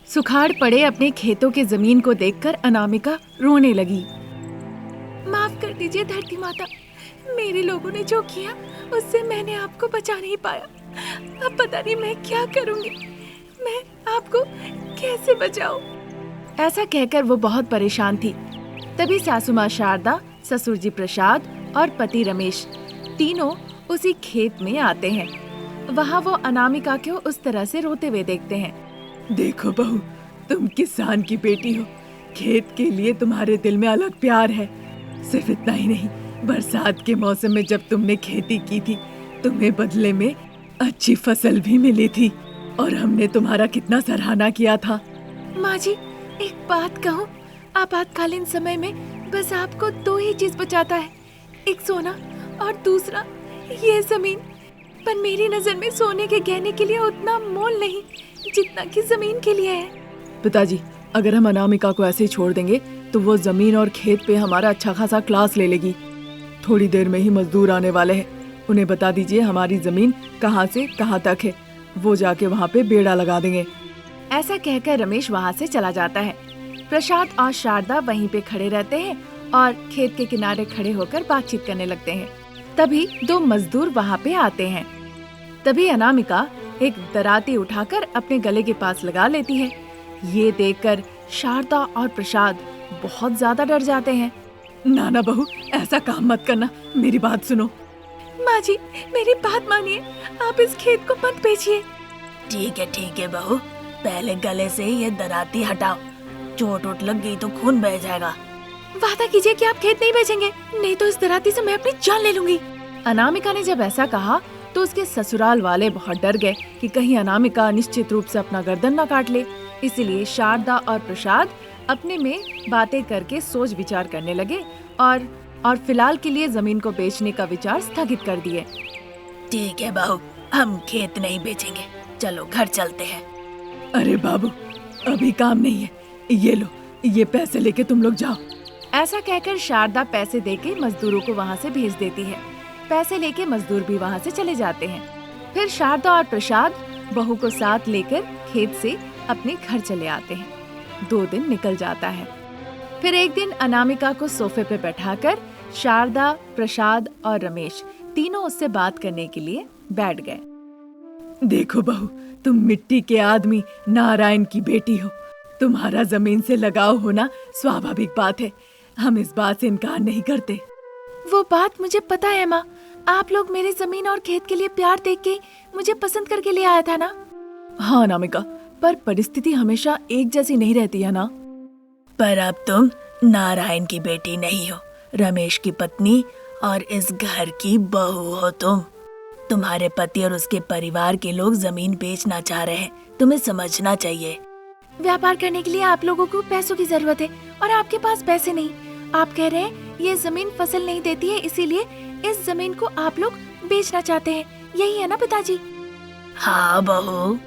सुखाड़ पड़े अपने खेतों के जमीन को देखकर अनामिका रोने लगी। माफ कर दीजिए धरती माता, मेरे लोगों ने जो किया उससे मैंने आपको बचा नहीं पाया। अब पता नहीं मैं क्या करूंगी, मैं आपको कैसे बचाऊं? ऐसा कहकर वो बहुत परेशान थी। तभी सासू माँ शारदा, ससुर जी प्रसाद और पति रमेश तीनों उसी खेत में आते हैं। वहाँ वो अनामिका को उस तरह से रोते हुए देखते हैं। देखो बहू, तुम किसान की बेटी हो, खेत के लिए तुम्हारे दिल में अलग प्यार है। सिर्फ इतना ही नहीं, बरसात के मौसम में जब तुमने खेती की थी, तुम्हें बदले में अच्छी फसल भी मिली थी और हमने तुम्हारा कितना सराहना किया था। माँ जी, एक बात कहूँ, आपातकालीन समय में बस आपको दो ही चीज बचाता है, एक सोना और दूसरा ये जमीन। पर मेरी नजर में सोने के गहने के लिए उतना मोल नहीं जितना कि जमीन के लिए है। पिताजी, अगर हम अनामिका को ऐसे ही छोड़ देंगे तो वो जमीन और खेत पे हमारा अच्छा खासा क्लास ले लेगी। थोड़ी देर में ही मजदूर आने वाले हैं, उन्हें बता दीजिए हमारी जमीन कहाँ से कहाँ तक है, वो जाके वहाँ पे बेड़ा लगा देंगे। ऐसा कहकर रमेश वहाँ से चला जाता है। प्रसाद और शारदा वहीं पे खड़े रहते हैं और खेत के किनारे खड़े होकर बातचीत करने लगते हैं। तभी दो मजदूर वहाँ पे आते हैं। तभी अनामिका एक दराती उठाकर अपने गले के पास लगा लेती है। ये देखकर शारदा और प्रसाद बहुत ज्यादा डर जाते हैं। नाना बहू, ऐसा काम मत करना, मेरी बात सुनो। माँ जी, मेरी बात मानिए, आप इस खेत को मत बेचिए। ठीक है बहू, पहले गले से ये दराती हटाओ, चोट वोट लग गई तो खून बह जाएगा। वादा कीजिए कि आप खेत नहीं बेचेंगे, नहीं तो इस दराती से मैं अपनी जान ले लूंगी। अनामिका ने जब ऐसा कहा तो उसके ससुराल वाले बहुत डर गए कि कहीं अनामिका निश्चित रूप से अपना गर्दन न काट ले। इसीलिए शारदा और प्रसाद अपने में बातें करके सोच विचार करने लगे और फिलहाल के लिए जमीन को बेचने का विचार स्थगित कर दिए। ठीक है बहू, हम खेत नहीं बेचेंगे, चलो घर चलते हैं। अरे बाबू, अभी काम नहीं है, ये लो, ये पैसे लेके तुम लोग जाओ। ऐसा कहकर शारदा पैसे देके मजदूरों को वहाँ से भेज देती है। पैसे लेके मजदूर भी वहाँ से चले जाते हैं। फिर शारदा और प्रसाद बहू को साथ लेकर खेत से अपने घर चले आते हैं। 2 दिन निकल जाता है। फिर एक दिन अनामिका को सोफे पे बैठाकर शारदा, प्रसाद और रमेश तीनों उससे बात करने के लिए बैठ गए। देखो बहू, तुम मिट्टी के आदमी नारायण की बेटी हो, तुम्हारा जमीन से लगाव होना स्वाभाविक बात है, हम इस बात से इनकार नहीं करते। वो बात मुझे पता है माँ, आप लोग मेरे जमीन और खेत के लिए प्यार देख के मुझे पसंद करके ले आया था ना। हाँ अनामिका, पर परिस्थिति हमेशा एक जैसी नहीं रहती है ना। पर अब तुम नारायण की बेटी नहीं हो, रमेश की पत्नी और इस घर की बहू हो। तुम्हारे पति और उसके परिवार के लोग जमीन बेचना चाह रहे हैं, तुम्हें समझना चाहिए। व्यापार करने के लिए आप लोगों को पैसों की जरूरत है और आपके पास पैसे नहीं। आप कह रहे हैं ये जमीन फसल नहीं देती है, इसीलिए इस जमीन को आप लोग बेचना चाहते हैं, यही है ना पिताजी? हाँ बहू,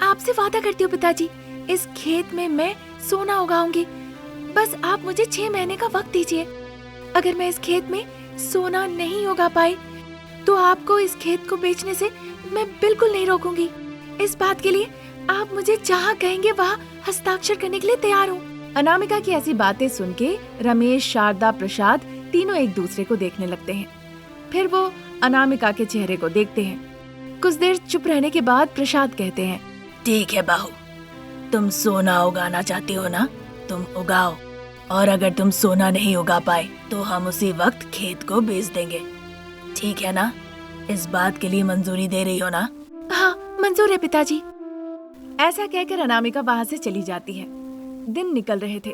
आपसे वादा करती हूँ पिताजी, इस खेत में मैं सोना उगाऊंगी। बस आप मुझे 6 महीने का वक्त दीजिए। अगर मैं इस खेत में सोना नहीं उगा पाई तो आपको इस खेत को बेचने से मैं बिल्कुल नहीं रोकूंगी। इस बात के लिए आप मुझे जहाँ कहेंगे वहाँ हस्ताक्षर करने के लिए तैयार हूँ। अनामिका की ऐसी बातें सुन के रमेश, शारदा, प्रसाद तीनों एक दूसरे को देखने लगते हैं। फिर वो अनामिका के चेहरे को देखते हैं। कुछ देर चुप रहने के बाद प्रसाद कहते हैं, ठीक है बहू, तुम सोना उगाना चाहती हो ना, तुम उगाओ, और अगर तुम सोना नहीं उगा पाए तो हम उसी वक्त खेत को बेच देंगे। ठीक है ना? इस बात के लिए मंजूरी दे रही हो ना? हाँ, मंजूर है पिताजी। ऐसा कहकर अनामिका वहाँ से चली जाती है। दिन निकल रहे थे।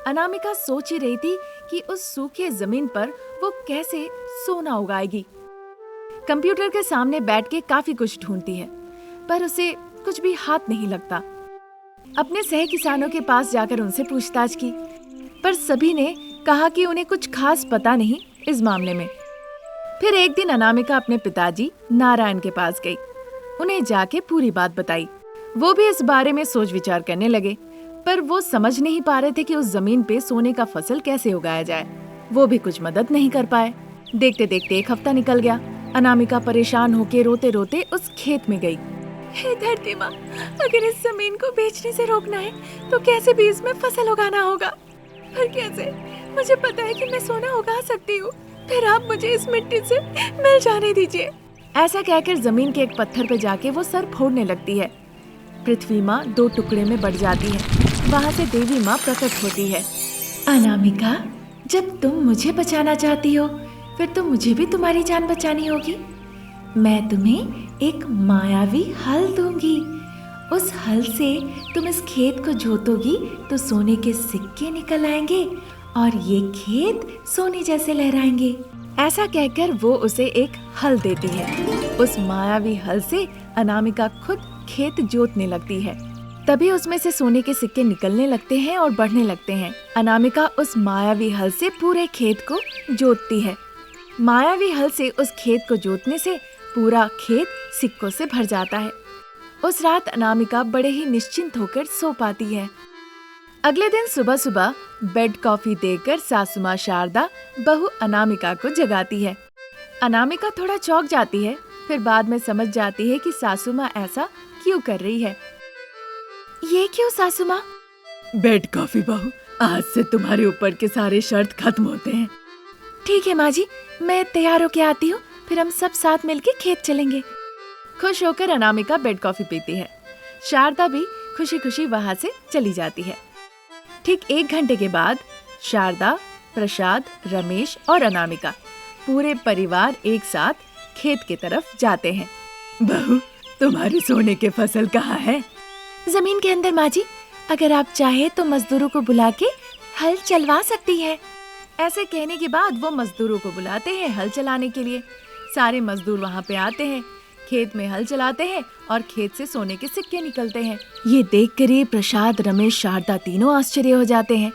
अनामिका सोच ही रही थी कि उस सूखे जमीन पर वो कैसे सोना उगाएगी। कंप्यूटर के सामने बैठ के काफी कुछ ढूंढती है, पर उसे कुछ भी हाथ नहीं लगता। अपने सह किसानों के पास जाकर उनसे पूछताछ की, पर सभी ने कहा कि उन्हें कुछ खास पता नहीं इस मामले में। फिर एक दिन अनामिका अपने पिताजी नारायण के पास गई। उन्हें जाके पूरी बात बताई। वो भी इस बारे में सोच विचार करने लगे, पर वो समझ नहीं पा रहे थे कि उस जमीन पे सोने का फसल कैसे उगाया जाए। वो भी कुछ मदद नहीं कर पाए। देखते देखते 1 हफ्ता निकल गया। अनामिका परेशान होकर रोते रोते उस खेत में गई। हे धरती माँ, अगर इस जमीन को बेचने से रोकना है तो कैसे भी इसमें फसल उगाना होगा। पर कैसे? मुझे पता है कि मैं सोना उगा सकती हूँ, फिर आप मुझे इस मिट्टी से मिल जाने दीजिए। ऐसा कहकर जमीन के एक पत्थर पर जाके वो सर फोड़ने लगती है। पृथ्वी माँ 2 टुकड़े में बढ़ जाती है। वहाँ से देवी माँ प्रकट होती है। अनामिका, जब तुम मुझे बचाना चाहती हो, फिर तो मुझे भी तुम्हारी जान बचानी होगी। मैं तुम्हें एक मायावी हल दूंगी। उस हल से तुम इस खेत को जोतोगी तो सोने के सिक्के निकल आएंगे और ये खेत सोने जैसे लहराएंगे। ऐसा कहकर वो उसे एक हल देती है। उस मायावी हल से अनामिका खुद खेत जोतने लगती है। तभी उसमें से सोने के सिक्के निकलने लगते हैं और बढ़ने लगते हैं। अनामिका उस मायावी हल से पूरे खेत को जोतती है। मायावी हल से उस खेत को जोतने से पूरा खेत सिक्कों से भर जाता है। उस रात अनामिका बड़े ही निश्चिंत होकर सो पाती है। अगले दिन सुबह सुबह बेड कॉफी देकर सासू माँ शारदा बहू अनामिका को जगाती है। अनामिका थोड़ा चौंक जाती है, फिर बाद में समझ जाती है कि सासू माँ ऐसा क्यों कर रही है। ये क्यों सासू माँ? बेड कॉफी बहू, आज से तुम्हारे ऊपर के सारे शर्त खत्म होते हैं। ठीक है माँ जी, मैं तैयार होके आती हूँ, फिर हम सब साथ मिलके खेत चलेंगे। खुश होकर अनामिका बेड कॉफी पीती है। शारदा भी खुशी खुशी वहाँ से चली जाती है। ठीक 1 घंटे के बाद शारदा, प्रसाद, रमेश और अनामिका पूरे परिवार एक साथ खेत की तरफ जाते हैं। बहू, तुम्हारी सोने के फसल कहाँ है? जमीन के अंदर माँ जी, अगर आप चाहे तो मजदूरों को बुला के हल चलवा सकती है। ऐसे कहने के बाद वो मजदूरों को बुलाते हैं हल चलाने के लिए। सारे मजदूर वहाँ पे आते हैं, खेत में हल चलाते हैं और खेत से सोने के सिक्के निकलते हैं। ये देखकर ही प्रसाद, रमेश, शारदा तीनों आश्चर्य हो जाते हैं।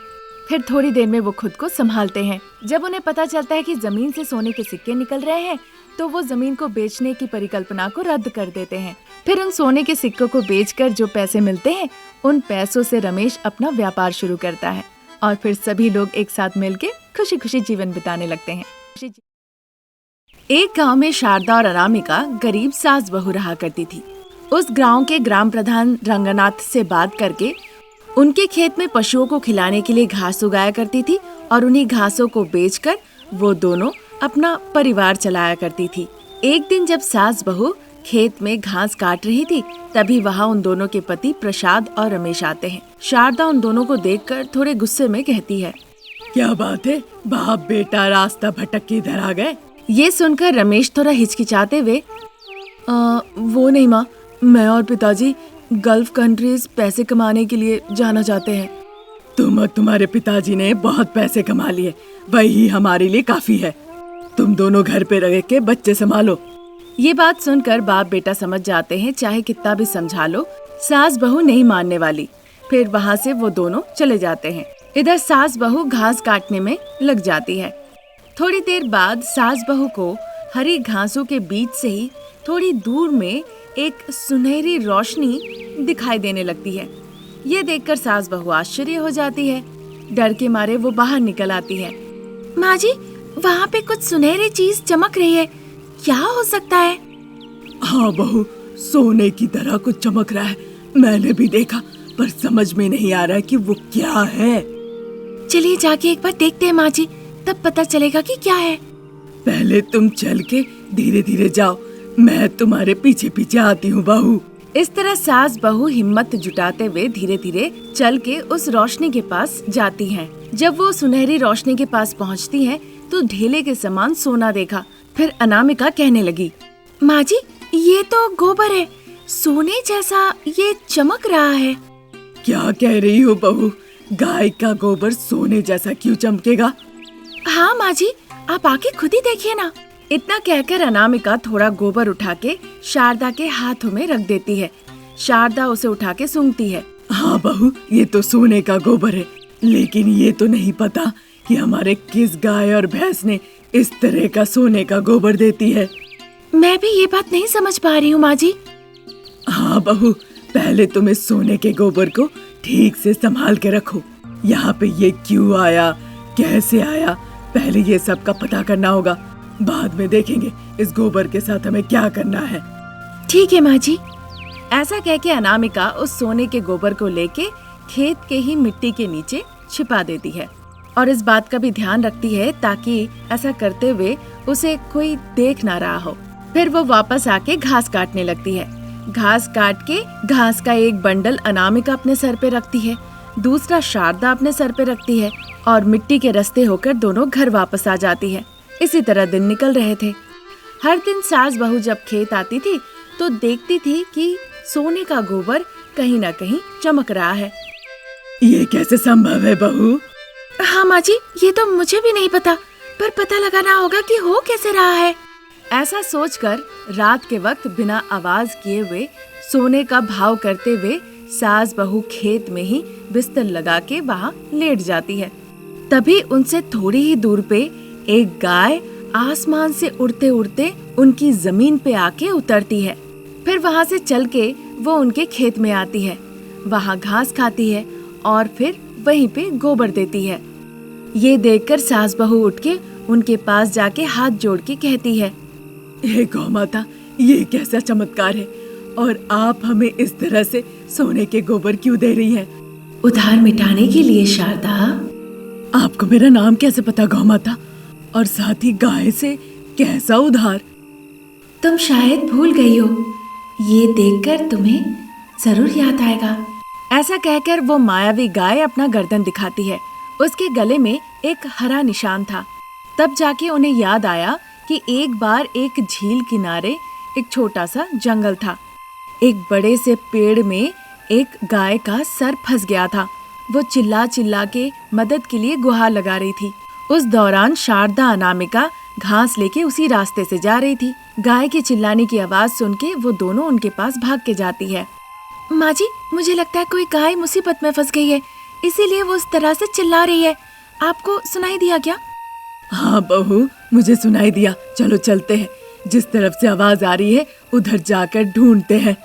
फिर थोड़ी देर में वो खुद को संभालते हैं। जब उन्हें पता चलता है कि जमीन से सोने के सिक्के निकल रहे हैं तो वो जमीन को बेचने की परिकल्पना को रद्द कर देते हैं। फिर उन सोने के सिक्कों को बेचकर जो पैसे मिलते हैं उन पैसों से रमेश अपना व्यापार शुरू करता है और फिर सभी लोग एक साथ मिलके खुशी खुशी जीवन बिताने लगते हैं। एक गांव में शारदा और अनामिका गरीब सास बहू रहा करती थी। उस गांव के ग्राम प्रधान रंगनाथ से बात करके उनके खेत में पशुओं को खिलाने के लिए घास उगाया करती थी और उन्हीं घासों को बेचकर वो दोनों अपना परिवार चलाया करती थी। एक दिन जब सास बहू खेत में घास काट रही थी, तभी वहाँ उन दोनों के पति प्रसाद और रमेश आते हैं। शारदा उन दोनों को देखकर थोड़े गुस्से में कहती है, क्या बात है, बाप बेटा रास्ता भटक के इधर आ गए? ये सुनकर रमेश थोड़ा हिचकिचाते हुए, वो नहीं माँ, मैं और पिताजी गल्फ कंट्रीज पैसे कमाने के लिए जाना चाहते हैं। तुम और तुम्हारे पिताजी ने बहुत पैसे कमा लिए, वही हमारे लिए काफी है। तुम दोनों घर पे रह के बच्चे संभालो। ये बात सुनकर बाप बेटा समझ जाते हैं, चाहे कितना भी समझा लो सास बहू नहीं मानने वाली। फिर वहाँ से वो दोनों चले जाते हैं। इधर सास बहू घास काटने में लग जाती है। थोड़ी देर बाद सास बहू को हरी घासों के बीच से ही थोड़ी दूर में एक सुनहरी रोशनी दिखाई देने लगती है। ये देखकर सास बहू आश्चर्य हो जाती है। डर के मारे वो बाहर निकल आती है। माँ जी, वहाँ पे कुछ सुनहरी चीज चमक रही है, क्या हो सकता है? हाँ बहू, सोने की तरह कुछ चमक रहा है। मैंने भी देखा, पर समझ में नहीं आ रहा कि वो क्या है। चलिए जाके एक बार देखते हैं माँ जी, तब पता चलेगा कि क्या है। पहले तुम चल के धीरे धीरे जाओ, मैं तुम्हारे पीछे पीछे आती हूँ बहू। इस तरह सास बहू हिम्मत जुटाते हुए धीरे धीरे चल के उस रोशनी के पास जाती हैं। जब वो सुनहरी रोशनी के पास पहुँचती हैं, तो ढेले के समान सोना देखा। फिर अनामिका कहने लगी, माँ जी, ये तो गोबर है, सोने जैसा ये चमक रहा है। क्या कह रही हो बहू? गाय का गोबर सोने जैसा क्यों चमकेगा? हाँ माँ जी, आप आके खुद ही देखिए ना। इतना कहकर अनामिका थोड़ा गोबर उठा के शारदा के हाथों में रख देती है। शारदा उसे उठा के सूंघती है। हाँ बहू, ये तो सोने का गोबर है, लेकिन ये तो नहीं पता कि हमारे किस गाय और भैंस ने इस तरह का सोने का गोबर देती है। मैं भी ये बात नहीं समझ पा रही हूँ माँ जी। हाँ बहू, पहले तुम इस सोने के गोबर को ठीक से संभाल के रखो। यहाँ पे ये क्यों आया, कैसे आया, पहले ये सब का पता करना होगा। बाद में देखेंगे इस गोबर के साथ हमें क्या करना है। ठीक है माँ जी। ऐसा कह के अनामिका उस सोने के गोबर को लेके खेत के ही मिट्टी के नीचे छिपा देती है और इस बात का भी ध्यान रखती है ताकि ऐसा करते हुए उसे कोई देख ना रहा हो। फिर वो वापस आके घास काटने लगती है। घास काट के घास का एक बंडल अनामिका अपने सर पे रखती है, दूसरा शारदा अपने सर पे रखती है और मिट्टी के रास्ते होकर दोनों घर वापस आ जाती है। इसी तरह दिन निकल रहे थे। हर दिन सास बहू जब खेत आती थी तो देखती थी कि सोने का गोबर कहीं ना कहीं चमक रहा है। ये कैसे संभव है बहू? हाँ माँ जी, ये तो मुझे भी नहीं पता, पर पता लगाना होगा कि हो कैसे रहा है। ऐसा सोचकर रात के वक्त बिना आवाज किए हुए सोने का भाव करते हुए सास बहू खेत में ही बिस्तर लगा के वहाँ लेट जाती है। तभी उनसे थोड़ी ही दूर पे एक गाय आसमान से उड़ते उड़ते उनकी जमीन पे आके उतरती है। फिर वहाँ से चल के वो उनके खेत में आती है, वहाँ घास खाती है और फिर वहीं पे गोबर देती है। ये देखकर सास बहू उठ के उनके पास जाके हाथ जोड़ के कहती है, हे गौ माता, ये कैसा चमत्कार है और आप हमें इस तरह से सोने के गोबर क्यों दे रही हैं? उधार मिटाने के लिए शारदा। आपको मेरा नाम कैसे पता गौ माता? और साथ ही गाय से कैसा उधार? तुम शायद भूल गई हो, ये देखकर तुम्हें जरूर याद आएगा। ऐसा कहकर वो मायावी गाय अपना गर्दन दिखाती है। उसके गले में एक हरा निशान था। तब जाके उन्हें याद आया कि एक बार एक झील किनारे एक छोटा सा जंगल था। एक बड़े से पेड़ में एक गाय का सर फंस गया था। वो चिल्ला चिल्ला के मदद के लिए गुहार लगा रही थी। उस दौरान शारदा अनामिका घास लेके उसी रास्ते से जा रही थी। गाय के चिल्लाने की आवाज सुन के वो दोनों उनके पास भाग के जाती है। माँ जी, मुझे लगता है कोई गाय मुसीबत में फंस गई है, इसीलिए वो उस तरह से चिल्ला रही है। आपको सुनाई दिया क्या? हाँ बहू, मुझे सुनाई दिया। चलो चलते हैं, जिस तरफ से आवाज आ रही है उधर जाकर ढूंढते हैं।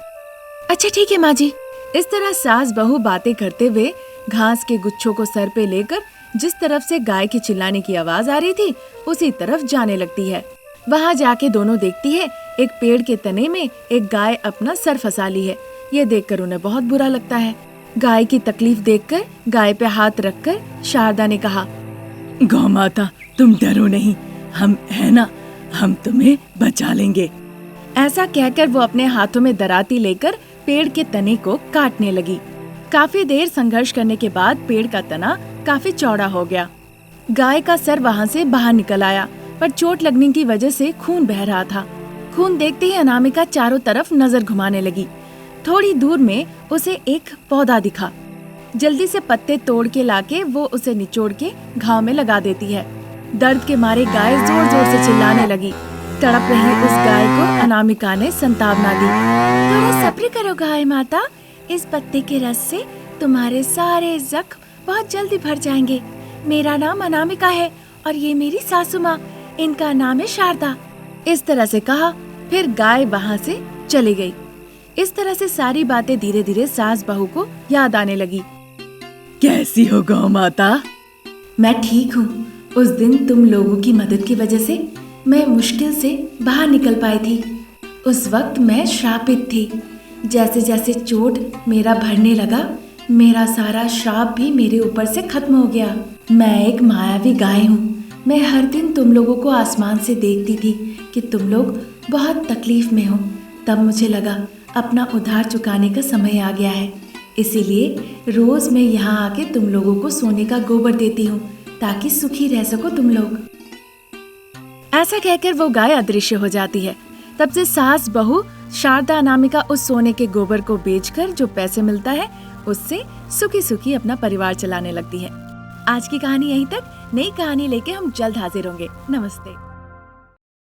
अच्छा ठीक है माँ जी। इस तरह सास बहू बातें करते हुए घास के गुच्छों को सर पे लेकर जिस तरफ से गाय के चिल्लाने की आवाज आ रही थी उसी तरफ जाने लगती है। वहाँ जाके दोनों देखती है एक पेड़ के तने में एक गाय अपना सर फंसा ली है। ये देखकर उन्हें बहुत बुरा लगता है। गाय की तकलीफ देखकर गाय पे हाथ रखकर शारदा ने कहा, गौ माता, तुम डरो नहीं, हम है ना, हम तुम्हें बचा लेंगे। ऐसा कहकर वो अपने हाथों में दराती लेकर पेड़ के तने को काटने लगी। काफी देर संघर्ष करने के बाद पेड़ का तना काफी चौड़ा हो गया। गाय का सर वहाँ से बाहर निकल आया, पर चोट लगने की वजह से खून बह रहा था। खून देखते ही अनामिका चारों तरफ नजर घुमाने लगी। थोड़ी दूर में उसे एक पौधा दिखा। जल्दी से पत्ते तोड़ के लाके वो उसे निचोड़ के घाव में लगा देती है। दर्द के मारे गाय जोर जोर से चिल्लाने लगी। तड़प रही उस गाय को अनामिका ने संतावना दी। थोड़ा सब्र करो गाय माता, इस पत्ते के रस से तुम्हारे सारे जख्म बहुत जल्दी भर जाएंगे। मेरा नाम अनामिका है और ये मेरी सासू माँ, इनका नाम है शारदा। इस तरह से कहा, फिर गाय वहाँ से चली गई। इस तरह से सारी बातें धीरे धीरे सास बहू को याद आने लगी। कैसी हो गौ माता? मैं ठीक हूँ। उस दिन तुम लोगों की मदद की वजह से मैं मुश्किल से बाहर निकल पाई थी। उस वक्त मैं श्रापित थी। जैसे जैसे चोट मेरा भरने लगा, मेरा सारा श्राप भी मेरे ऊपर से खत्म हो गया। मैं एक मायावी गाय हूँ। मैं हर दिन तुम लोगों को आसमान से देखती थी कि तुम लोग बहुत तकलीफ में हो। तब मुझे लगा अपना उधार चुकाने का समय आ गया है, इसीलिए रोज मैं यहाँ आके तुम लोगों को सोने का गोबर देती हूँ ताकि सुखी रह सको तुम लोग। ऐसा कहकर वो गाय अदृश्य हो जाती है। तब से सास बहू शारदा अनामिका उस सोने के गोबर को बेचकर जो पैसे मिलता है उससे सुखी सुखी अपना परिवार चलाने लगती है। आज की कहानी यहीं तक। नई कहानी लेके हम जल्द हाजिर होंगे। नमस्ते।